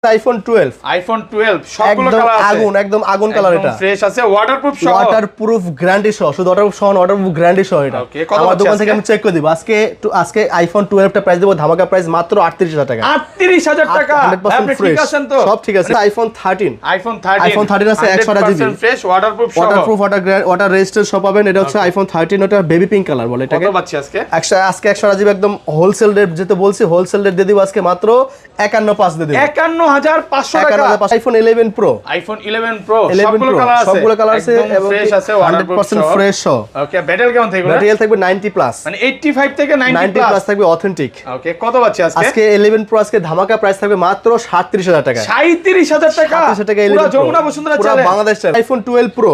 IPhone 12 সবগুলো colour আছে একদম আগুন কালার। এটা ফ্রেশ আছে, ওয়াটারপ্রুফ সহ, ওয়াটারপ্রুফ গ্যারান্টি সহ, শুধু ওয়াটারপ্রুফ সহ, ওয়াটারপ্রুফ গ্যারান্টি সহ। এটা আমার দোকান থেকে আমি চেক করে দিব। আজকে আইফোন 12 টা প্রাইস দেব ধামাকা প্রাইস মাত্র 38000 টাকা। 38000 টাকা। আপনি ঠিক আছেন তো? সব ঠিক আছে। আইফোন 13 আছে 100 জিবি ফ্রেশ, ওয়াটারপ্রুফ সহ, ওয়াটার রেজিস্টার সব পাবেন। এটা হচ্ছে আইফোন 13, ওটা বেবি পিঙ্ক কালার বলে এটাকে। কত পাচ্ছি আজকে? আজকে 100 জিবি একদম হোলসেল রেট, যেটা বলছি হোলসেল রেট দিয়ে দিব আজকে মাত্র 51500 দিয়ে দিব। 51500 টাকা। আইফোন 11 প্রো, সবগুলো কালার আছে এবং ফ্রেশ আছে, 100% ফ্রেশ সহ। ওকে, ব্যাটারি কেমন থাকবে? ব্যাটারি থাকবে 90 প্লাস, মানে 85 থেকে 90 প্লাস থাকবে অথেন্টিক। ওকে, কত পাচ্ছি আজকে? আজকে 11 প্রো আজকে ধামাকা প্রাইস থাকবে মাত্র 37000 টাকা। 37000 টাকা। 37000 টাকা। পুরো যমুনা বসুন্ধরা পুরো চলে। বাংলাদেশ চলে। আইফোন 12 প্রো,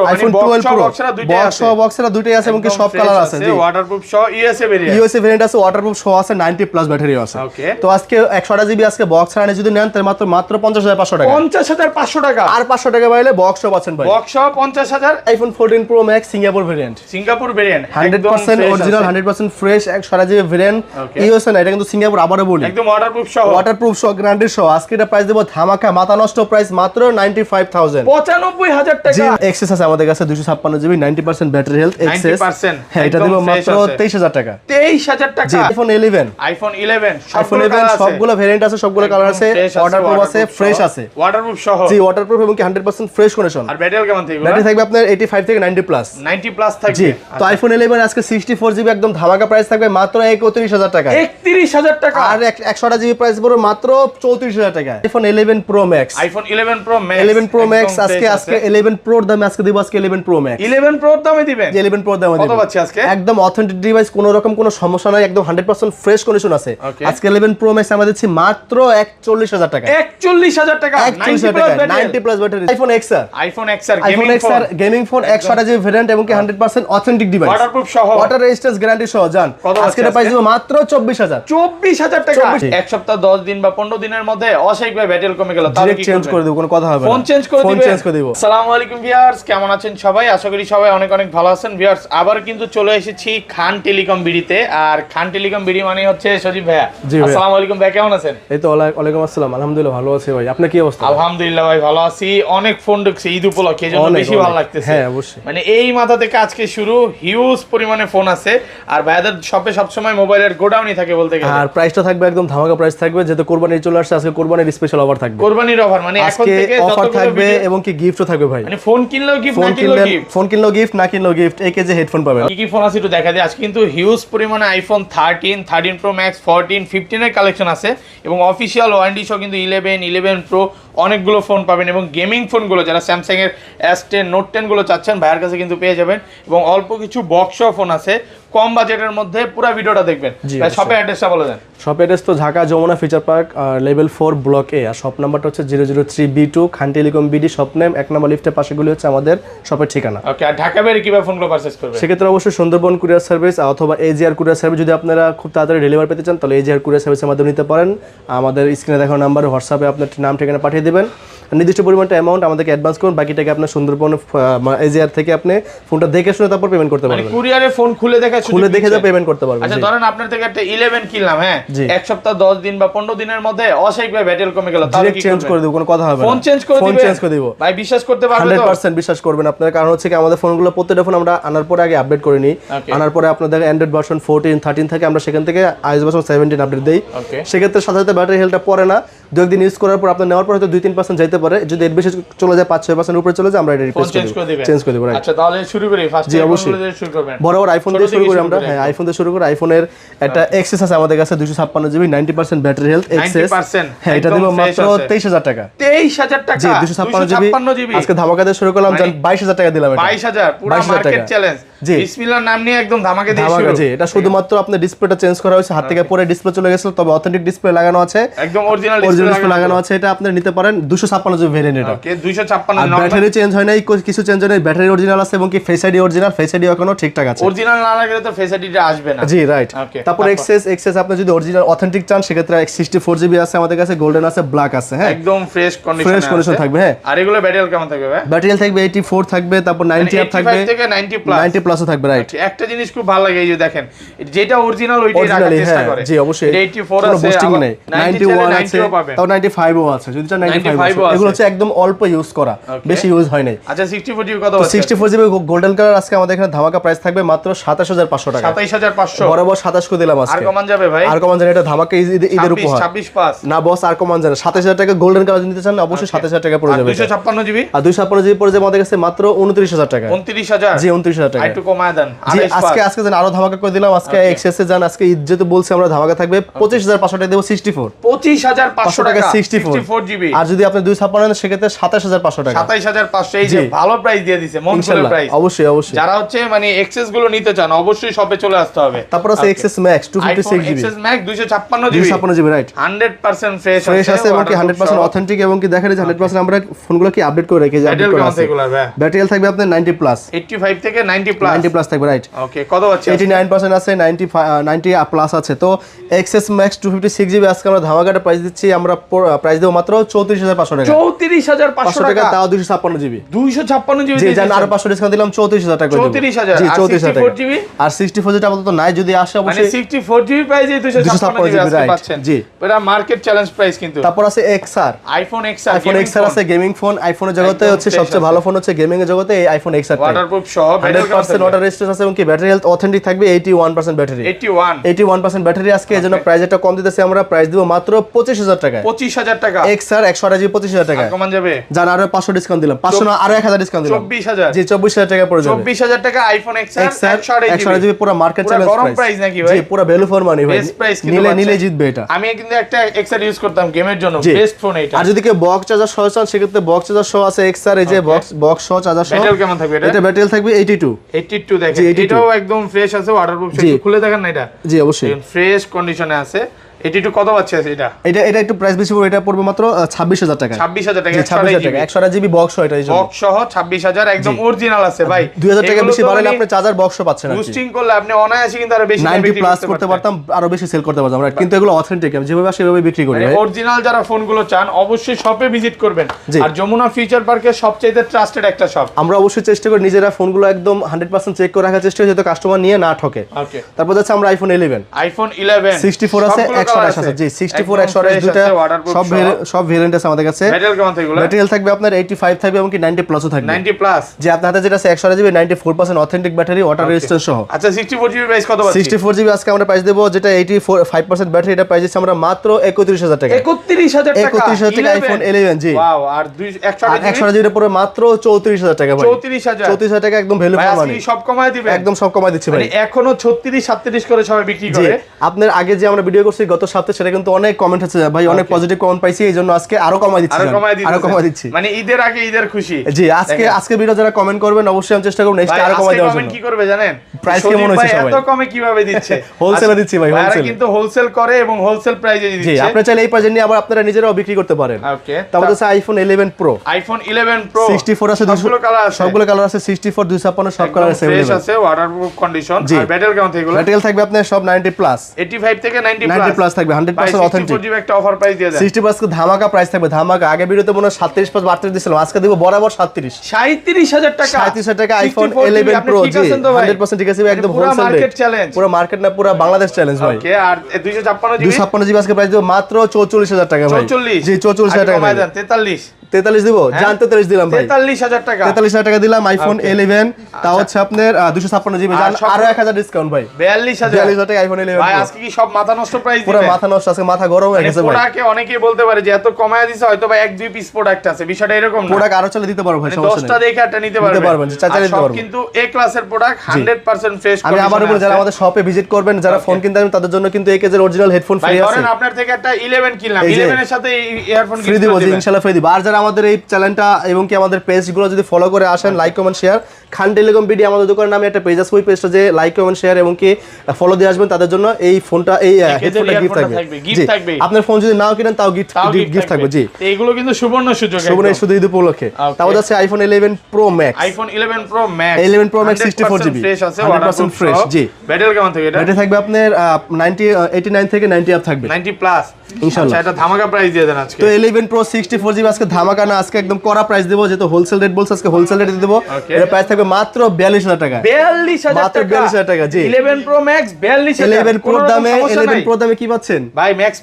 মানে বক্সরা দুইটাই আছে, বক্সরা দুইটাই আছে এবং কি সব কালার আছে। জি, ওয়াটারপ্রুফ সহ, ইউএসএ ভেরিয়েন্ট আছে, ওয়াটারপ্রুফ সহ আছে, 90 প্লাস ব্যাটারিও আছে। ওকে, তো আজকে 100 জিবি আজকে বক্স রানে যদি নেন তাহলে মাত্র 50500 টাকা। 50500 টাকা। আর 500 টাকা পাইলে বক্স সব আছেন ভাই। বক্স সহ 50000। IPhone 14 pro max Singapore variant, 100% original, 100% fresh 100 GB variant. USA না, এটা কিন্তু সিঙ্গাপুর। আবারো বলি একদম ওয়াটারপ্রুফ সহ, গ্যারান্টি সহ। আজকে এটা প্রাইস দেব ধামাকা মাথা নষ্ট প্রাইস মাত্র 95000। 95000 টাকা। এক্সেস আছে আমাদের কাছে 256 জিবি, 90% ব্যাটারি হেলথ এক্সেস। 90%। হ্যাঁ, এটা দেব মাত্র 23000 টাকা। 23000 টাকা। আইফোন 11 সবগুলো ভেরিয়েন্ট আছে, সবগুলো কালার আছে, ওয়াটারপ্রুফ আছে, ফ্রেশ আছে, ওয়াটারপ্রুফ সহ। জি, ওয়াটারপ্রুফ এবং কি 100% ফ্রেশ কন্ডিশন। আর ব্যাটারি কেমন থাকবে? ব্যাটারি থাকবে আপনার 85 থেকে 90 প্লাস। 90 প্লাস থাকবে। জি, তো আইফোন 11 আজকে 64 জিবি একদম ধামাকা প্রাইস থাকবে মাত্র 31000 টাকা। 31000 টাকা। আর 100 জিবি প্রাইস পড়বে মাত্র 34000 টাকা। IPhone 11 pro max, 11 pro max আজকে 11 প্রোর দামে আজকে দিব। আজকে 11 প্রো ম্যাক্স, 11 প্রোর দামে দিবেন? 11 প্রোর দামে দিব। কত পাচ্ছি আজকে? একদম অথেন্টিক ডিভাইস, কোনো রকম কোনো সমস্যা নাই, একদম 100% ফ্রেশ কন্ডিশন আছে। আজকে 11 প্রো ম্যাক্স আমরা দিচ্ছি মাত্র 41000 টাকা। 41000 টাকা। 90 plus battery. IPhone XR gaming phone 100 GB variant এবং কি 100% অথেন্টিক ডিভাইস, ওয়াটারপ্রুফ সহ, ওয়াটার রেজিস্ট্যান্স গ্যারান্টি সহ। জান আজকে এটা প্রাইস দিব মাত্র 24000 টাকা। এক সপ্তাহ 10 দিন বা 15 দিনের মধ্যে অস্বাভাবিকভাবে ব্যাটারি কমে গেল, তাহলে কি চেঞ্জ করে দেব, কোনো কথা হবে না। ফোন চেঞ্জ করে দিব। আসসালামু আলাইকুম ভিউয়ার্স, কেমন আছেন সবাই? আশা করি সবাই অনেক ভালো আছেন। ভিউয়ার্স, আবার কিন্তু চলে এসেছি খান টেলিকম বিডিতে। আর খান টেলিকম বিডি মানে হচ্ছে সজীব ভাইয়া। আসসালামু আলাইকুম ভাই, কেমন আছেন? এই তো ওয়ালাইকুম আসসালাম, আলহামদুলিল্লাহ ভালো আছি ভাই। আপনার কি অবস্থা? আলহামদুলিল্লাহ ভাই ভালো আছি। অনেক ফোন ঢুকছে ঈদ উপলক্ষে, এজন্য বেশি ভালো লাগতেছে। হ্যাঁ অবশ্যই, মানে এই মাথা থেকে আজকে শুরু, হিউজ পরিমাণে ফোন আছে। আর ভাইয়াদের শপে সবসময় মোবাইলের গোডাউনই থাকে বলতে গেলে। আর প্রাইসটা থাকবে একদম ধামাকা প্রাইস থাকবে, যেহেতু কোরবানি চলে আসছে। আজকে কোরবানির স্পেশাল অফার থাকবে। কোরবানির অফার মানে এখন থেকে অফার থাকবে এবং কি গিফটও থাকবে ভাই। মানে ফোন কিনলেও গিফট, না কিনলেও গিফট। ফোন কিনলেও গিফট, না কিনলেও গিফট। এই কেজে হেডফোন পাবেন। কি ফোন আছে একটু দেখা দিই। আজকে কিন্তু হিউজ পরিমাণে আইফোন 13 প্রো ম্যাক্স, 14, 15 এর কালেকশন আছে এবং অফিশিয়াল ওয়ারেন্টি সহ কিন্তু 11 প্রো অনেকগুলো ফোন পাবেন। এবং গেমিং ফোনগুলো যারা স্যামসাং এর S10 নোট 10 গুলো চাচ্ছেন ভাইয়ের কাছে কিন্তু পেয়ে যাবেন। এবং অল্প কিছু বক্স ফোন আছে কম বাজেটের মধ্যে। পুরো ভিডিওটা দেখবেন। শপের অ্যাড্রেসটা বলে দেন। শপের অ্যাড্রেস তো Dhaka Jamuna Future Park level 4 block A. আর শপ নাম্বারটা হচ্ছে 003B2 Khan telecom BD, shop name 1 নম্বর লিফটের পাশেগুলি হচ্ছে আমাদের শপের ঠিকানা। ওকে, আর ঢাকা বাইরে কিভাবে ফোনগুলো পারচেজ করবেন? সেক্ষেত্রে অবশ্যই সুন্দরবন কুরিয়ার সার্ভিস অথবা এজিআর কুরিয়ার সার্ভিস, যদি আপনারা খুব তাড়াতাড়ি ডেলিভারি পেতে চান তাহলে এজিআর কুরিয়ার সার্ভিসের মাধ্যমে নিতে পারেন। আমাদের স্ক্রিনে দেখানো নাম্বারে হোয়াটসঅ্যাপে আপনার নাম ঠিকানা পাঠিয়ে দেবেন। নির্দিষ্ট পরিমাণটা অ্যামাউন্ট আমাদেরকে অ্যাডভান্স করুন, বাকিটাকে আপনার সুন্দরবন এজিআর থেকে আপনি ফোনটা দেখে শুনে তারপর পেমেন্ট করতে পারবেন। কুরিয়ারে ফোন খুলে দেখে যা পেমেন্ট করতে পারবেন। আচ্ছা, ধরেন আপনার থেকে একটা 11 কিনলাম, হ্যাঁ, এক সপ্তাহ 10 দিন বা 15 দিনের মধ্যে অস্বাভাবিকভাবে ব্যাটারি কমে গেল, তাহলে কি চেঞ্জ করে দেব, কোনো কথা হবে না। ফোন চেঞ্জ করে দিব ভাই, বিশ্বাস করতে পারবেন তো? 100% বিশ্বাস করবেন আপনারা। কারণ হচ্ছে কি আমাদের ফোনগুলো প্রত্যেকটা ফোন আমরা আনার পরে আগে আপডেট করে নিই। আনার পরে আপনাদের অ্যান্ড্রয়েড ভার্সন 14, 13 থেকে আমরা সেখান থেকে আইওএস ভার্সন 17 আপডেট দেই। সেক্ষেত্রে সাথে সাথে ব্যাটারি হেলথটা পড়ে না। 2-1 দিন ইউজ করার পর আপনার নেওয়ার পর হয়তো 2-3% যাইতে পারে। যদি এর বেশি চলে যায় 5-6% উপরে চলে যায় আমরা এটা রিপ্লেস করে দেব। আচ্ছা, তাহলে শুরু করি। ফার্স্ট শুরু করবেন। বরাবর আইফোন দিয়ে শুরু করি আমরা। হ্যাঁ, আইফোন দিয়ে শুরু করি। আইফোনের একটা এক্সেস আছে আমাদের কাছে 256 জিবি, 90% ব্যাটারি হেলথ এক্সেস। হ্যাঁ, এটা দেব মাত্র 23000 টাকা। 23000 টাকা। জি, 256 জিবি আজকে ধামাকা দিয়ে শুরু করলাম। জান 22000 টাকা দিলাম। এটা 22000 পুরো মার্কেট চ্যালেঞ্জ। জি, বিসমিল্লাহর নাম নিয়ে একদম ধামাকা দিয়ে শুরু। জি, এটা শুধুমাত্র আপনার ডিসপ্লেটা চেঞ্জ করা হয়েছে, হাত থেকে পরে ডিসপ্লে চলে গেছিল, তবে অথেন্টিক ডিসপ্লে লাগানো আছে, একদম অরিজিনাল ডিসপ্লে লাগানো আছে। এটা আপনি নিতে পারেন 256 জিবি ভেরিয়েন্ট। এটা ওকে, 256। ব্যাটারি চেঞ্জ হয় নাই, কিছু চেঞ্জ হয় নাই। ব্যাটারি অরিজিনাল আছে এবং কি face ID original, face ID এখনো ঠিকঠাক আছে। অরিজিনাল না লাগলে তো ফেস আইডিটা আসবে না। জি, রাইট। তারপর এক্সেস আপনি যদি অরিজিনাল অথেন্টিক চান সেক্ষেত্রে 64 জিবি আছে আমাদের কাছে, গোল্ডেন আছে, ব্ল্যাক আছে। হ্যাঁ, একদম ফ্রেশ কন্ডিশন থাকবে। হ্যাঁ, আর এগুলো ব্যাটারি কেমন থাকবে ভাই? ব্যাটারি থাকবে 84 থাকবে, তারপর 90 আপ থাকবে, 85 থেকে 90 প্লাস। প্লাসও থাকবে, রাইট। একটা জিনিস খুব ভালো লাগে, এই যে দেখেন যেটা অরিজিনাল ওইটাই রাখার চেষ্টা করে। জি অবশ্যই, 84 আছে, বুস্টিং নেই, 91 আছে, তাও 95 ও আছে, যদি চান 95 আছে। এগুলো হচ্ছে একদম অল্প ইউজ করা, বেশি ইউজ হয় নাই। আচ্ছা 64 জিবি কত আছে? 64 জিবি গোল্ডেন কালার আজকে আমাদের এখানে ধামাকা প্রাইস থাকবে মাত্র 27500 টাকা। 27500 বরাবর 27 করে দিলাম আজকে। আর কমান যাবে ভাই? আর কমান যাবে, এটা ধামাকা ঈদের উপহার। 26 না বস, আর কমান যাবে 27000 টাকা গোল্ডেন কালার নিতে চান অবশ্যই 27000 টাকা পড়ে যাবে। 256 জিবি আর 256 জিবি পড়ে যাবে আমাদের কাছে মাত্র 29000 টাকা। 29000? জি 29000 টাকা। একটু কমায় দেন। জি আজকে জান আরো ধামাকা করে দিলাম আজকে। এক্সএসে যান, আজকে ঈদ যেহেতু বলছি আমরা, ধামাকা থাকবে 25500 টাকা দেব 64। 25500 টাকা 64 জিবি। আর যদি আপনি 256 নেন সেক্ষেত্রে 27500 টাকা। 27500, এই যে ভালো প্রাইস দিয়ে দিয়েছে, মন খুলে প্রাইস। অবশ্যই অবশ্যই, যারা হচ্ছে মানে এক্সেস গুলো নিতে চান অবশ্যই শপে চলে আসতে হবে। তারপর আছে XS max 256 GB. XS max 256 GB, 256 GB, right. 100% fresh আছে এবং কি 100% অথেন্টিক, এবং কি দেখেন যে 100% আমরা ফোনগুলো কি আপডেট করে রেখেছি, আপডেট করা আছে। ব্যাটারি হেলথ থাকবে আপনার 90 প্লাস, 85 থেকে 90 প্লাস, 90 প্লাস থাকবে, রাইট। ওকে কত আছে? 89% আছে, 90 প্লাস আছে। তো এক্সএস ম্যাক্স 256 জিবি আজকে আমরা ধামাকাটা প্রাইস দিচ্ছি, আমরা প্রাইস দেব মাত্র 34500 টাকা। 34500 টাকা, তাও 256 জিবি। 256 জিবি, জি জান, আরো 500 ডিসকাউন্ট দিলাম, 34000 টাকা। 34000, জি আর 34000 টাকা। 64 জিবি আর 64 যেটা আপাতত নাই, যদি আসে মানে অবশ্যই 64 জিবি প্রাইসে 256 জিবি আজকে পাচ্ছেন। জি এটা মার্কেট চ্যালেঞ্জ প্রাইস কিন্তু। তারপর আছে XR, iPhone XR, iPhone XR আছে গেমিং ফোন। আইফোনের জগতে হচ্ছে সবচেয়ে ভালো ফোন হচ্ছে গেমিং এর জগতে এই আইফোন এক্সআর। ওয়াটারপ্রুফ সহ 100% ওয়াটার রেজিস্ট্যান্স আছে এবং কি ব্যাটারি হেলথ অথেন্টিক থাকবে। 81% ব্যাটারি, 81% ব্যাটারি আজকে। এজন্য প্রাইস একটা কম দিতেছি আমরা, প্রাইস দিব মাত্র 25000 টাকা। 25000 টাকা এক্সআর 128 জিবি 25000 টাকা। কমান যাবে জান, আরো 500 ডিসকাউন্ট দিলাম, 500 না আরো 1000 ডিসকাউন্ট দিলাম, 24000। জি 24000 টাকা পড়ে যাবে। 24000 টাকা আইফোন এক্সআর 128 জিবি পুরো মার্কেট চ্যালেঞ্জ প্রাইস নাকি ভাই? জি পুরো ভ্যালু ফর মানি ভাই, নিলে জিতবে এটা। আমি কিন্তু একটা এক্সআর ইউজ করতাম গেমের জন্য, বেস্ট ফোন এটা। আর যদি কেউ বক্স চার্জার সহ চান সেক্ষেত্রে বক্স চার্জার সহ আছে এক্সআর, এই যে বক্স সহ চার্জার সহ। ব্যাটারি কেমন থাকবে এটা? এটা ব্যাটারি থাকবে 82 দেখেন, এটাও একদম ফ্রেশ আছে, ওয়াটারপ্রুফ। খুলে দেখেন না এটা? জি অবশ্যই ফ্রেশ কন্ডিশনে আছে। 82 কত পাচ্ছে এটা? এটা একটু প্রাইস বেশি পড়বে, এটা পড়বে মাত্র 26000 টাকা। 26000 টাকা, 26000 টাকা 128 জিবি বক্স সহ, এটা এই জন্য বক্স সহ 26000 একদম অরিজিনাল আছে ভাই। 2000 টাকা বেশি বাড়ালে আপনি চার্জার বক্সও পাচ্ছেন আর কি। বুস্টিং করলে আপনি অনায়াসে কিন্তু আরো বেশি 90 প্লাস করতে পারতাম, আরো বেশি সেল করতে পারতাম, কিন্তু এগুলো অথেন্টিক, আমি যেভাবে সেভাবে বিক্রি করি ভাই। অরিজিনাল যারা ফোনগুলো চান অবশ্যই শপে ভিজিট করবেন। আর যমুনা ফিউচার পার্কের সবচেয়ে ট্রাস্টেড একটা শপ। আমরা অবশ্যই চেষ্টা করি নিজেরা ফোনগুলো একদম 100% চেক করে রাখার চেষ্টা করি যাতে কাস্টমার নিয়ে না ঠকে। ওকে, তারপর যাচ্ছে আমরা আইফোন 11 64 আছে, 128 আছে। জি 64 128 দুটো সব ভেরিয়েন্ট আছে আমাদের কাছে। ব্যাটারি কেমন থাকবে? ব্যাটারি থাকবে আপনার 85 থাকবে এবং কি 90 প্লাসও থাকবে। 90 প্লাস, যে আপনার হাতে যেটা আছে 128 GB 94% authentic battery, water resistance সহ। আচ্ছা 64 জিবি প্রাইস কত পাচ্ছি? 64 জিবি আজকে আমরা প্রাইস দেব, যেটা 85% ব্যাটারি, এটা প্রাইস দিচ্ছি আমরা মাত্র 31000 টাকা। 31000 টাকা, 31000 টাকা আইফোন 11। জি ওয়াও। আর 128 জিবি পড়ে মাত্র 34000 টাকা ভাই। 34000 টাকা একদম ভ্যালু ফর মানি। সব কমায় দিবেন? একদম সব কমায় দিচ্ছি ভাই। মানে এখনো 36 37 করে সবাই বিক্রি করে। আপনার আগে যে আমরা ভিডিও করছি গত সপ্তাহে, সেটা কিন্তু অনেক কমেন্ট আছে ভাই, অনেক পজিটিভ কমেন্ট পাইছি, এইজন্য আজকে আরো কমাই দিচ্ছি, আরো কমাই দিচ্ছি। মানে ঈদের আগে ঈদের খুশি। জি আজকে ভিডিও যারা কমেন্ট করবেন অবশ্যই আমি চেষ্টা করব নেক্সট আরো কমাই দেওয়ার জন্য। কমেন্ট কি করবে জানেন? প্রাইস কেমন হচ্ছে সবাই? এত কমে কিভাবে দিচ্ছে? হোলসেলে দিচ্ছি ভাই, হোলসেল। কিন্তু হোলসেল করে এবং হোলসেল প্রাইসে দিচ্ছে। জি আপনি চাইলে এই প্রাইসে নিয়ে আবার আপনারা নিজেরাও বিক্রি করতে পারেন। ওকে, তারপর আছে আইফোন 11 প্রো। আইফোন 11 প্রো 64 আছে, সবগুলো কালার আছে, 64 256 সব কালার আছে, ফ্রেশ আছে, ওয়াটারপ্রুফ কন্ডিশন। আর ব্যাটারি কেমন থাকবে? ব্যাটারি থাকবে আপনার সব 90 প্লাস, 85 থেকে 90 প্লাস থাকবে, 100% অথেন্টিক। 64 জিবি একটা অফার প্রাইস দিয়ে দেন। 60 প্লাস ধামাকা প্রাইস থাকবে, ধামাকা। আগে ভিডিওতে মনে হয় 37 প্লাস 32 দিছিলাম, আজকে দিব বরাবর 37000 টাকা। 37000 টাকা আইফোন 11 প্রো। জি 100% ঠিক আছে, একদম হোলসেল মার্কেট চ্যালেঞ্জ, পুরো মার্কেট না, পুরো বাংলাদেশ চ্যালেঞ্জ ভাই। ওকে, আর 256 জিবি আজকে প্রাইস দিব মাত্র 44000 টাকা ভাই। 44? জি 44000 টাকা। 43 দিব, জান 43 দিলাম ভাই। 43000 টাকা, 43000 টাকা দিলাম আইফোন 11। তা হচ্ছে আপনার 256 জিবি, জান আরো 1000 ডিসকাউন্ট ভাই। 42000 টাকা আইফোন 11 ভাই। আজকে কি সব মাথা নষ্ট প্রাইস দিবেন? পুরো মাথা নষ্ট, আজকে মাথা গরম হয়ে গেছে ভাই। প্রোডাক্টে অনেকেই বলতে পারে যে এত কমায় দিছে, হয়তো ভাই 1-2 পিস প্রোডাক্ট আছে, বিষয়টা এরকম না। প্রোডাক্ট আরো চলে দিতে পারবো ভাই, সমস্যা নেই। 10টা দেখে একটা নিতে পারবেন, চাইলে নিতে পারবেন। কিন্তু এ ক্লাসের প্রোডাক্ট 100% ফ্রেশ। আমি আবার বলি, যারা আমাদের শপে ভিজিট করবেন, যারা ফোন কিনতে আসবেন, তাদের জন্য কিন্তু একেজের অরিজিনাল হেডফোন ফ্রি আছে। ধরেন আপনার থেকে একটা 11 কিনলাম, 11 এর সাথে ইয়ারফোন ফ্রি দিব, ইনশাআল্লাহ ফ্রি দিব। আর যারা আমাদের এই চ্যানেলটা এবং কি আমাদের পেজগুলো যদি ফলো করে আসেন, লাইক কমেন্ট শেয়ার, খান টেলিকম বিডি আমাদের দোকানের নামে একটা পেজ আছে, ওই পেজটা যে লাইক কমেন্ট শেয়ার এবং কি ফলো দিয়ে আসবেন, তাদের জন্য এই ফোনটা, এই হেডফোনটা গিফট থাকবে। আপনার ফোন যদি নাও কিনেন তাও গিফট থাকবে। জি এইগুলো কিন্তু সুবর্ণ সুযোগ, শুধু ঈদ উপলক্ষে। তাও যাচ্ছে iPhone 11 pro max. IPhone 11 pro max, 11 pro max 64 GB fresh আছে, 100% ফ্রেশ। জি ব্যাটারি কেমন থাকবে? এটা ব্যাটারি থাকবে আপনার 89 থেকে 90 আপ থাকবে, 90 প্লাস ইনশাআল্লাহ। এটা ধামাকা প্রাইস দিয়ে দেন আজকে। তো 11 প্রো 64 জিবি আজকে ধামাকা ধামাকা না, আজকে একদম কড়া প্রাইস দেবো, যেহেতু হোলসেল রেট বলছে আজকে হোলসেল রেট দেবো। এর প্রাইস থাকবে মাত্র 42000 টাকা। 42000 মাত্র 42000 টাকা। জি 11 প্রো ম্যাক্স 42000। 11 প্রো দামে 11 প্রো দামে কি পাচ্ছেন ভাই? ম্যাক্স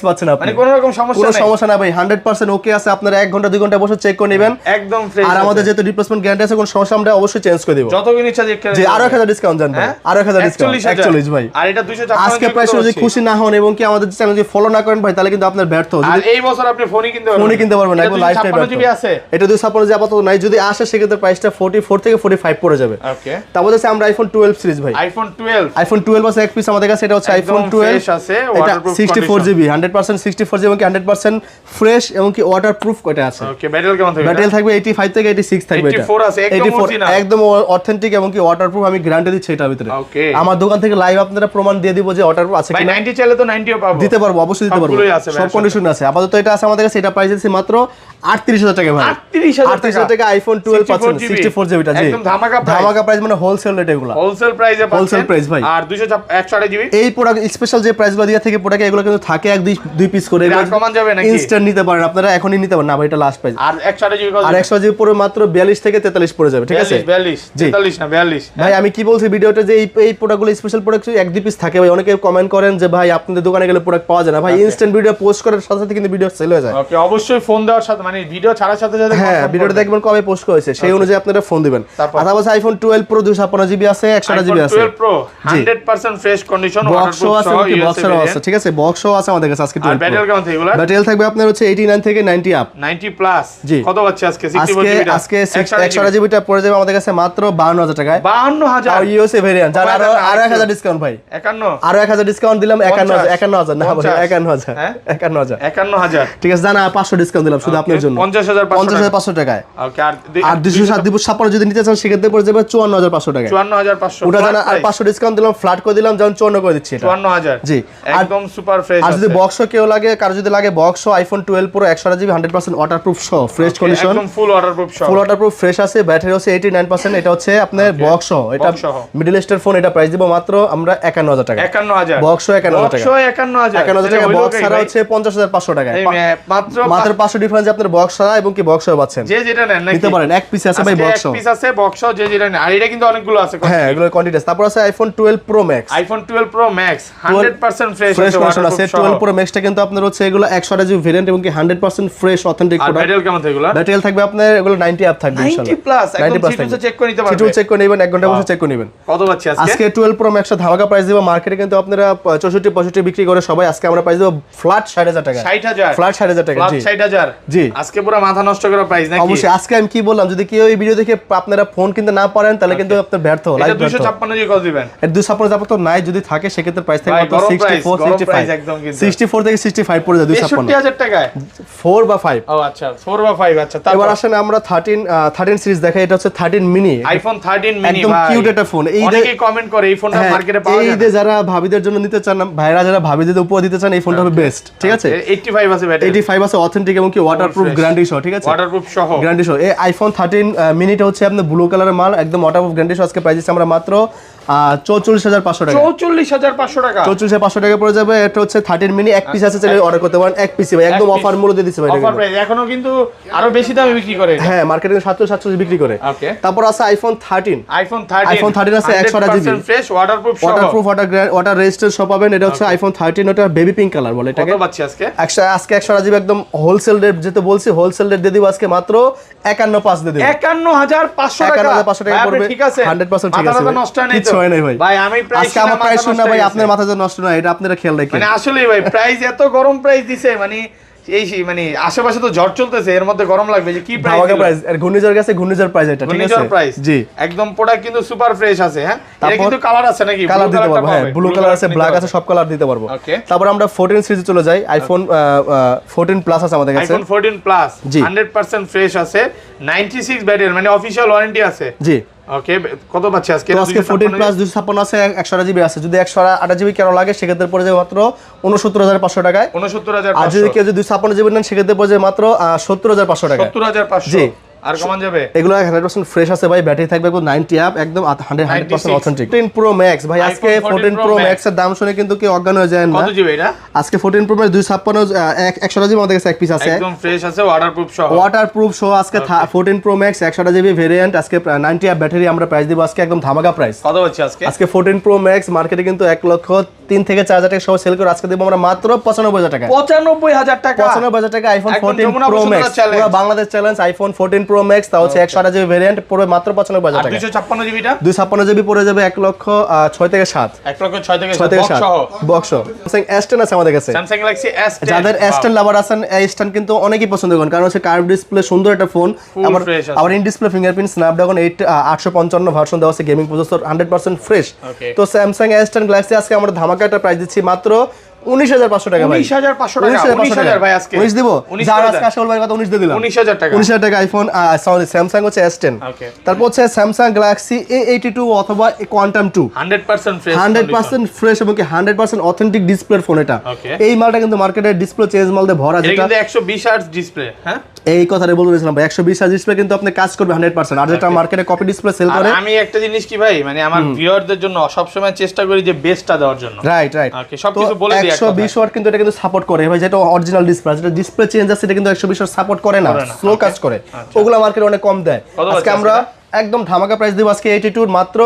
পাচ্ছেন আপনি, মানে কোনো রকম সমস্যা নাই। কোনো সমস্যা না ভাই, 100% ওকে আছে। আপনারা 1 ঘন্টা 2 ঘন্টা বসে চেক করে নেবেন, একদম ফ্রেশ। আর আমাদের যেহেতু রিপ্লেসমেন্ট গ্যারান্টি আছে, কোনো সমস্যা আমরা অবশ্যই চেঞ্জ করে দেব। যত কিনে ইচ্ছা চেক করে। জি আরো 1000 ডিসকাউন্ট জান ভাই, আরো 1000 ডিসকাউন্ট 41 ভাই। আর এটা 256 আজকে প্রাইস যদি খুশি না হন এবং কি আমাদের চ্যানেল যদি ফলো না করেন ভাই, তাহলে কিন্তু আপনার ব্যর্থ। আর এই বছর আপনি ফোনই কিনতে পারবেন, একদম লাইফ টাইম আছে। এটা 256 যে আপাতত নাই, যদি আসে সেক্ষেত্রে প্রাইসটা 44 থেকে 45 পড়ে যাবে। ওকে, তারপর আছে আমরা আইফোন 12 সিরিজ ভাই। আইফোন 12 আছে এক পিস আমাদের কাছে, এটা হচ্ছে আইফোন 12 আছে, এটা 64GB 100% 64GB এবং কি 100% ফ্রেশ এবং কি ওয়াটারপ্রুফ এটা আছে। ওকে, ব্যাটারি কেমন থাকবে? ব্যাটারি থাকবে 85 থেকে 86 থাকবে। এটা 84 আছে, একদম অরিজিনাল, একদম অথেন্টিক এবং কি ওয়াটারপ্রুফ, আমি গ্যারান্টি দিচ্ছি এটার ভিতরে। ওকে, আমার দোকান থেকে লাইভ আপনারা প্রমাণ দিয়ে দিব যে ওয়াটারপ্রুফ আছে ভাই। কিনা। 90 চাইলে তো 90ও পাবো, দিতে পারবো, অবশ্যই দিতে পারবো, সব কন্ডিশন আছে। আপাতত এটা আছে আমাদের কাছে, এটা প্রাইস আছে মাত্র 38000 টাকা ভাই। 38000 টাকা আইফোন 12 পাচ্ছেন 64GB টা। জি একদম ধামাকা প্রাইস, মানে হোলসেল রেট এগুলো, হোলসেল প্রাইসে পাচ্ছেন, হোলসেল প্রাইস ভাই। আর 128GB এই প্রোডাক্ট স্পেশাল যে প্রাইসগুলো দিয়া থেকে প্রোডাক্ট এগুলো কিন্তু থাকে 1-2 পিস করে, আর কমান যাবে নাকি? ইনস্ট্যান্ট নিতে পারেন আপনারা, এখনই নিতে পারেন না ভাই, এটা লাস্ট প্রাইস। আর 128GB আর 128GB পুরো মাত্র 42 থেকে 43 পড়ে যাবে, ঠিক আছে? 43 না 42 ভাই। আমি কি বলছি ভিডিওতে যে এই প্রোডাক্টগুলো স্পেশাল প্রোডাক্ট 1-2 পিস থাকে ভাই। অনেকে কমেন্ট করেন যে ভাই আপনাদের দোকানে গেলে প্রোডাক্ট পাওয়া যায় না। ভাই ইনস্ট্যান্ট ভিডিও পোস্ট করার সাথে সাথে কিন্তু ভিডিও সেল হয়ে যায়। ওকে, অবশ্যই ফোন দেওয়ার সাথে, মানে ভিডিও ছাড়ার সাথে সাথে হ্যাঁ, ভিডিওটা দেখবেন কবে পোস্ট করেছে সেই অনুযায়ী আপনারা ফোন দিবেন। তারপর আছে আইফোন 12 প্রো 256GB আছে, 128GB আছে। 12 প্রো 100% ফ্রেশ কন্ডিশন, বক্সও আছে, কি বক্সও আছে, ঠিক আছে? বক্সও আছে আমাদের কাছে আজকে 12 প্রো। ব্যাটারি কেমন থাকবে? ব্যাটারি থাকবে আপনার হচ্ছে 89 থেকে 90 আপ, 90 প্লাস। জি কত পাচ্ছে আজকে? 64GB আজকে 128GB টা পড়ে যাবে আমাদের কাছে মাত্র 52000 টাকায়। 52000 আর ইউএসএ ভেরিয়েন্ট, যার আরো 1000 ডিসকাউন্ট ভাই। 51 আরো 1000 ডিসকাউন্ট দিলাম, 51000 না ভাই, 51000 ঠিক আছে। জানা 500 ডিসকাউন্ট দিলাম শুধু আপনার জন্য, 50500 টাকায়। ওকে, আর 256 যদি নিতে চান সেক্ষেত্রে পড়ে যাবে 54500 টাকা। 54500 ওটা জানা, আর 500 ডিসকাউন্ট দিলাম, ফ্ল্যাট করে দিলাম, যেমন 54 করে দিচ্ছি এটা 54000। জি, একদম সুপার ফ্রেশ। আর যদি বক্সও কেউ লাগে, কারো যদি লাগে বক্সও আইফোন 12 প্রো 128GB 100% ওয়াটারপ্রুফ সহ ফ্রেশ কন্ডিশন, একদম ফুল ওয়াটারপ্রুফ সহ, ফুল ওয়াটারপ্রুফ ফ্রেশ আছে। ব্যাটারি হচ্ছে 89%। এটা হচ্ছে আপনার বক্স সহ, এটা মিডল স্টার ফোন। এটা প্রাইস দিব মাত্র আমরা 51000 টাকা। 51000 বক্সও 51000 টাকা, 51000 টাকা। বক্স ছাড়া হচ্ছে 50500 টাকা। মাত্র 500 ডিফারেন্স আপনার বক্স ছাড়া এবং কি বক্সও পাচ্ছেন। যে যেটা নেন নাকি নিতে পারেন, এক পিস আছে ভাই বক্স, এক পিস আছে বক্স, যে যেটা নেন। আর এটা কিন্তু অনেকগুলো আছে, হ্যাঁ এগুলো কোয়ান্টিটি। তারপর আছে iPhone 12 pro max. IPhone 12 pro max 100% fresh আছে। 12 প্রো ম্যাক্সটা কিন্তু আপনার হচ্ছে এগুলো 128GB ভেরিয়েন্ট এবং কি 100% ফ্রেশ অথেন্টিক প্রোডাক্ট। ব্যাটারি কেমন থাকবে? ব্যাটারি থাকবে আপনার এগুলো 90 আপ থাকবে ইনশাআল্লাহ, 90 প্লাস। একদম সিটিতে চেক করে নিতে পারবেন, সিটিতে চেক করে নেবেন, 1 ঘন্টা বসে চেক করে নেবেন। কত পাচ্ছি আজকে? আজকে 12 প্রো ম্যাক্সের ধামাকা প্রাইস দিব। মার্কেটে কিন্তু আপনারা 64-65 বিক্রি করে সবাই, আজকে আমরা প্রাইস দেব ফ্ল্যাট 60000 টাকা। 60000 ফ্ল্যাট 60000 টাকা। জি 60000 জি, আজকে পুরো মাথা নষ্ট করা প্রাইস নাকি? অবশ্যই। আজকে আমি কি বললাম, যদি কেউ এই ভিডিও দেখে আপনারা ফোন কিনতে না পারেন তাহলে কিন্তু আপনার ব্যর্থ। এটা 256 জি কত দিবেন? এর 256 যাবে তো নাই, যদি থাকে সেক্ষেত্রে প্রাইস থাকবে মাত্র 64-65 একদম কিন্তু 64 থেকে 65 পড়ে যায় 256। 65000 টাকায় 4 বা 5। ও আচ্ছা, 4 বা 5। আচ্ছা, এবার আসেন আমরা 13 সিরিজ দেখাই। এটা হচ্ছে 13 মিনি, আইফোন 13 মিনি। একদম কিউট একটা ফোন। এই অনেকে কমেন্ট করে এই ফোনটা মার্কেটে পাওয়া যায় না। এই যে যারা ভাবিদের জন্য নিতে চান, ভাইরা যারা ভাবিদের উপহার দিতে চান, এই ফোনটা হবে বেস্ট, ঠিক আছে? 85 আছে ব্যাটারি, 85 আছে অথেন্টিক এবং কি ওয়াটারপ্রুফ গ্যারান্টি সহ, ঠিক আছে? ওয়াটারপ্রুফ সহ, গ্যারান্টি সহ। এই আইফোন 13 মিনিটা হচ্ছে আপনার ব্লু কালারের মাল, একদম ওয়াটারপ্রুফ গ্যারান্টি সহ। আজকে প্রাইস আছে আমরা মাত্র 44500 টাকা। 44500 টাকা, 44500 টাকা পড়ে যাবে। এটা হচ্ছে 13 মিনি, এক পিস আছে, চাইলে অর্ডার করতে পারেন। এক পিস ভাই, একদম অফার মূল্য দিয়ে দিছে ভাই। অফার প্রাইস এখনো কিন্তু আরো বেশি দামে বিক্রি করে। হ্যাঁ, মার্কেটে 700 বিক্রি করে। ওকে, তারপর আছে আইফোন 13। আইফোন 13 আছে 128GB ফ্রেশ ওয়াটারপ্রুফ সহ, ওয়াটারপ্রুফ ওয়াটার রেজিস্টার সব পাবেন। এটা হচ্ছে আইফোন 13, ওটা বেবি পিঙ্ক কালার বলে এটাকে। কত পাচ্ছি আজকে? আজকে 128GB একদম হোলসেল রেট, যেটা বলছি হোলসেল রেট দিয়ে দিব আজকে মাত্র 51500 দিয়ে দেব। 51500 টাকা। 51500 টাকা পড়বে, ঠিক আছে? 100% ঠিক আছে। মাথা নষ্ট হয় নাই তো? কিছু হয় নাই ভাই। ভাই আমি প্রাইস আজকে আমার প্রাইস শুনে ভাই আপনার মাথা যে নষ্ট না, এটা আপনারা খেয়াল রাখেন। মানে আসলেই ভাই প্রাইস এত গরম প্রাইস দিছে, মানে এই মানে আশেপাশে তো ঝড় চলতেছে, এর মধ্যে গরম লাগবে যে কি প্রাইস? ধামাকা প্রাইস। আর ঘূর্ণিঝড় গেছে, ঘূর্ণিঝড় প্রাইস এটা, ঠিক আছে? ঘূর্ণিঝড় প্রাইস, জি। একদম প্রোডাক্ট কিন্তু সুপার ফ্রেশ আছে। হ্যাঁ, এটা কিন্তু কালার আছে নাকি? কালার দিতে পারবো, হ্যাঁ ব্লু কালার আছে, ব্ল্যাক আছে, সব কালার দিতে পারবো। ওকে, তারপর আমরা 14 সিরিজে চলে যাই। আইফোন 14 প্লাস আছে আমাদের কাছে। আইফোন 14 প্লাস 100% ফ্রেশ আছে, 96 ব্যাটারি, মানে অফিশিয়াল ওয়ারেন্টি আছে। জি। ওকে, কত পাচ্ছি আজকে? আজকে 14 প্লাস 256 আছে, 128GB আছে। যদি 128GB কেন লাগে সেক্ষেত্রে পড়ে যাবে মাত্র 69500 টাকায়। 69500। আর যদি কেউ যদি 256GB নেন সেক্ষেত্রে পড়ে যাবে মাত্র 70500 টাকা। 70500। জি। আর কমান যাবে? এগুলো 100% ফ্রেশ আছে ভাই, ব্যাটারি থাকবে 90 অ্যাপ, একদম 100% অথেন্টিক। 14 Pro Max ভাই, আজকে 14 Pro Max এর দাম শুনে কিন্তু কি অজ্ঞান হয়ে যায় না। কত জিবি এটা? আজকে 14 Pro Max 256 100 জিবি আমাদের কাছে এক পিস আছে, একদম ফ্রেশ আছে, ওয়াটারপ্রুফ সহ। ওয়াটারপ্রুফ সহ আজকে 14 Pro Max 100 জিবি ভেরিয়েন্ট, আজকে 90 অ্যাপ ব্যাটারি আমরা প্রাইস দিব আজকে একদম ধামাকা প্রাইস। কত হচ্ছে আজকে? আজকে 14 Pro Max মার্কেটে কিন্তু 1,03,000 থেকে 4,000 টাকা সহ সেল করে, আজকে দেব আমরা মাত্র 95,000 টাকা। 95,000 টাকা? 95,000 টাকা আইফোন 14 Pro Max, পুরো Bangladesh challenge. IPhone 14 Pro Max তাও হচ্ছে 100 জিবি ভেরিয়েন্ট, পুরো মাত্র 95,000 টাকা। 256 জিবিটা? 256 জিবি পড়ে যাবে 1,06,000 থেকে 7। 1,06,000 থেকে 7 বক্স সহ। বক্স সহ। Samsung S10 আছে আমাদের কাছে। Samsung Galaxy S10, যাদের S10 লাভার আছেন, S10 কিন্তু অনেকেই পছন্দ করেন, কারণ হচ্ছে কার্ভ ডিসপ্লে, সুন্দর একটা ফোন, আবার in display fingerprint, Snapdragon 855 version দেওয়া আছে, গেমিং প্রসেসর 100% ফ্রেশ। তো Samsung S10 Galaxy আজকে আমরা ধামাকা একটা প্রাইস দিচ্ছি মাত্র 19,500 টাকা ভাই। 19,500 টাকা? 19,000 ভাই আজকে 19 দিব। যার আজকে আসল ভাই কত 19 দিয়ে দিলাম। 19,000 টাকা। 19,000 টাকা আইফোন Samsung হচ্ছে S10। তারপর হচ্ছে Samsung Galaxy A82 অথবা Quantum 2, 100% ফ্রেশ, 100% ফ্রেশ এবং কি 100% অথেন্টিক ডিসপ্লের ফোন এটা। এই মালটা কিন্তু মার্কেটে ডিসপ্লে চেঞ্জ মাল দিয়ে ভরা, এটা যেটা কিন্তু 120 হার্টজ ডিসপ্লে। হ্যাঁ, এই কথাটা বলছিলাম ভাই, 120 হার্জ ডিসপ্লে কিন্তু আপনি কাজ করবে 100%। আর যেটা মার্কেটে কপি ডিসপ্লে সেল করে, আমি একটা জিনিস কি ভাই, মানে আমার ভিউয়ারদের জন্য সব সময় চেষ্টা করি যে বেস্টটা দেওয়ার জন্য। Right right. ওকে, সবকিছু বলে দিই। 120 ওয়াট কিন্তু এটা কিন্তু সাপোর্ট করে ভাই, যেটা অরিজিনাল ডিসপ্লে, যেটা ডিসপ্লে চেঞ্জ আছে এটা কিন্তু 120 ওয়াট সাপোর্ট করে না, স্লো কাজ করে, ওগুলা মার্কেটে অনেক কম দেয়। আজকে আমরা একদম ধামাকা প্রাইস দেব আজকে 82 মাত্র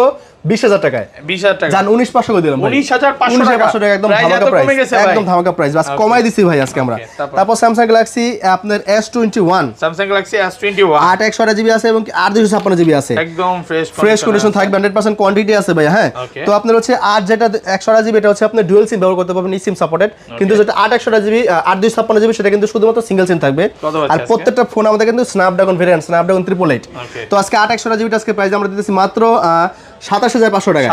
20,000 টাকায়। 20,000 টাকা? জান 19,500 করে দিলাম ভাই। 19,500 টাকা একদম ধামাকা প্রাইস, একদম ধামাকা প্রাইস, আজকে কমাই দিছি ভাই আজকে আমরা। তারপর Samsung Galaxy আপনার S21, Samsung Galaxy S21 8 GB আছে এবং 256 জিবি আছে, একদম ফ্রেশ কন্ডিশন থাকবে, 100% কোয়ান্টিটি আছে ভাই। হ্যাঁ, তো আপনার হচ্ছে 8 যেটা 100 জিবি এটা হচ্ছে আপনি ডুয়াল সিম ব্যবহার করতে পারবেন, সিম সাপোর্টেড। কিন্তু যেটা 100 জিবি 256 জিবি সেটা কিন্তু শুধুমাত্র সিঙ্গেল সিম থাকবে। আর প্রত্যেকটা ফোন আমাদের কিন্তু স্ন্যাপড্রাগন ভেরিয়েন্ট, স্ন্যাপড্রাগন 888। তো আজকে 100 জিবিটা আজকে প্রাইস আমরা দিতেছি মাত্র 27,500 টাকা,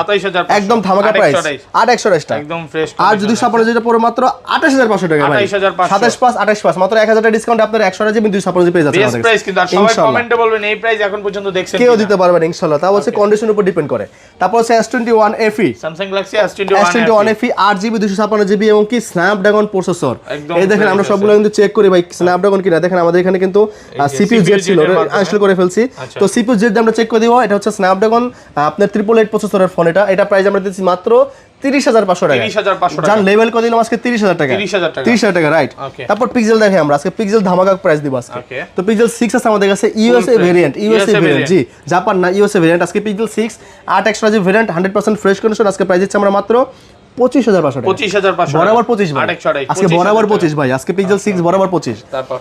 একদম ধামাকা প্রাইস। 828 টাকা একদম ফ্রেশ। আর যদি সাপোর্ট যেটা পড়ে মাত্র 28,500 টাকা ভাই, 27,500 মাত্র 1000 টাকা ডিসকাউন্ট আপনার 100 জিবি 256 জিবি পেয়ে যাচ্ছে আমাদের প্রাইস। কিন্তু আর সবাই কমেন্টে বলবেন এই প্রাইস এখন পর্যন্ত দেখছেন কেউ দিতে পারবেন ইনশাআল্লাহ, তাও হচ্ছে কন্ডিশনের উপর ডিপেন্ড করে। তারপর হচ্ছে S21 FE, Samsung Galaxy S21 FE 8 GB 256 GB এবং কি স্ন্যাপড্রাগন প্রসেসর। এই দেখেন আমরা সবগুলো কিন্তু চেক করি ভাই স্ন্যাপড্রাগন কিনা। দেখেন আমাদের এখানে কিন্তু CPU Z ছিল, ইনস্টল করে ফেলছি। তো CPU Z আমরা চেক করে দিব, এটা হচ্ছে স্ন্যাপড্রাগন আপনার 888 প্রসেসরের ফোন। এটা প্রাইস আমরা দিচ্ছি মাত্র 30,500 টাকা। 30,500 টাকা জান লেভেল করে দিলাম আজকে 30,000 টাকা। 30,000 টাকা রাইট। তারপর পিক্সেল দেখে আমরা আজকে পিক্সেল ধামাকা প্রাইস দিব আজকে। তো পিক্সেল 6 আছে আমাদের কাছে, USA ভেরিয়েন্ট, জি জাপান না, USA ভেরিয়েন্ট। আজকে pixel 6 8 GB variant, 100% fresh condition, আজকে প্রাইস দিচ্ছি আমরা মাত্র 25,500 টাকা। 25,500 বরাবর 25 ভাই, আজকে বরাবর 25 ভাই, আজকে পিক্সেল 6 বরাবর 25।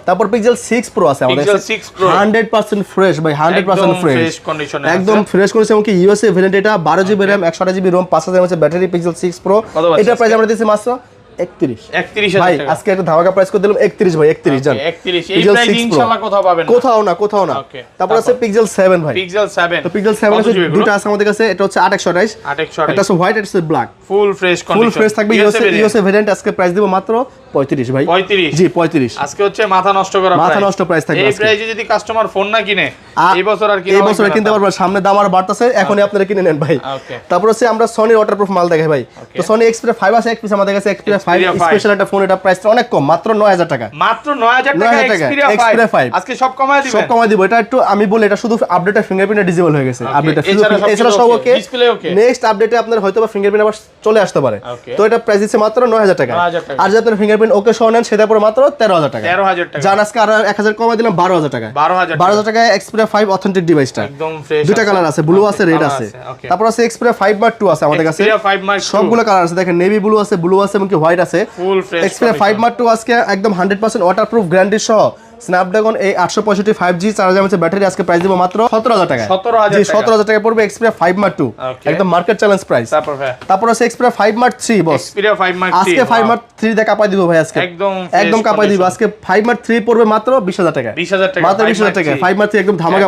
তারপর পিক্সেল 6 Pro আছে আমাদের কাছে, 100% ফ্রেশ ভাই, 100% ফ্রেশ কন্ডিশনে, একদম ফ্রেশ কন্ডিশন এবং কি USA ভেরিয়েন্ট। এটা 12 GB RAM 100 GB ROM 5000 mAh battery, pixel 6 Pro। এটা প্রাইস আমরা দিচ্ছি মাত্র 31 ভাই, আজকে একটা ধামাকা প্রাইস করে দিলাম 31 ভাই, 31 জান। 31 এই প্রাইস ইনশাআল্লাহ কোথাও পাবেন না, কোথাও না। তারপর আছে পিক্সেল 7 ভাই, পিক্সেল 7। তো পিক্সেল 7 আছে দুটো আছে আমাদের কাছে, এটা হচ্ছে 828, এটা হচ্ছে হোয়াইট, এটা হচ্ছে black, full fresh condition, full fresh থাকবে। USA ভেরিয়েন্ট আজকে প্রাইস দিব মাত্র 35 ভাই, 35 জি 35। আজকে হচ্ছে মাথা নষ্ট করা, মাথা নষ্ট প্রাইস থাকবে এই আজকে। প্রাইসে যদি কাস্টমার ফোন না কিনে এই বছর আর এই বছর কিনতে পারবেন, সামনে দাম আর বাড়তাছে, এখনই আপনারা কিনে নেন ভাই। তারপর হচ্ছে আমরা সনি ওয়াটারপ্রুফ মাল দেখাই ভাই। তো সনি Xperia 5 আছে এক পিস আমাদের কাছে, Xperia 5 স্পেশাল একটা ফোন, এটা প্রাইসটা অনেক কম, মাত্র 9,000 টাকা, মাত্র 9,000 টাকা Xperia 5 আজকে সব কমায় দিব। এটা একটু আমি বলি, এটা শুধু আপডেটটা ফিঙ্গারপ্রিন্ট ডিসেবল হয়ে গেছে, আপডেটটা এছাড়া সব ওকে, ডিসপ্লে ওকে। নেক্সট আপডেটে আপনার হয়তোবা ফিঙ্গারপ্রিন্ট আবার চলে আসতে পারে। তো এটা প্রাইস দিচ্ছে মাত্র 9,000 টাকা। আর যদি আপনার ফিঙ্গারপ্রিন্ট ওকে সহ নেন সেটা পড়ে মাত্র 13,000 টাকা। 13,000 টাকা জান আজকে আর 1,000 কমাই দিলাম 12,000 টাকা। 12,000 টাকায় Xperia 5 অথেন্টিক ডিভাইসটা, একদম ফ্রেশ, দুটো কালার আছে, ব্লু আছে, রেড আছে। তারপর আছে Xperia 5 Mark 2 আছে আমাদের কাছে, Xperia 5 Mark 2 সবগুলো কালার আছে, দেখেন নেভি ব্লু আছে এবং কি হোয়াইট আছে, ফুল ফ্রেশ। Xperia 5 Mark 2 আজকে একদম 100% ওয়াটারপ্রুফ গ্যারান্টি সহ স্ন্যাপড্রাগন এই 865 5G 4000 mAh ব্যাটারি, আজকে প্রাইস দিব মাত্র 17,000 টাকা। 17,000 টাকা পড়বে Xperia 5 Mark 2, একদম মার্কেট চ্যালেঞ্জ প্রাইস। তারপর আছে Xperia 5 Mark 3 বস, Xperia 5 Mark 3 আজকে 5 Mark 3 দিয়ে কাপাই দিব ভাই, আজকে একদম কাপাই দিব। আজকে 5 Mark 3 পড়বে মাত্র 20,000 টাকা, মাত্র 20,000 টাকা। 5 Mark 3 একদম ধামাকা।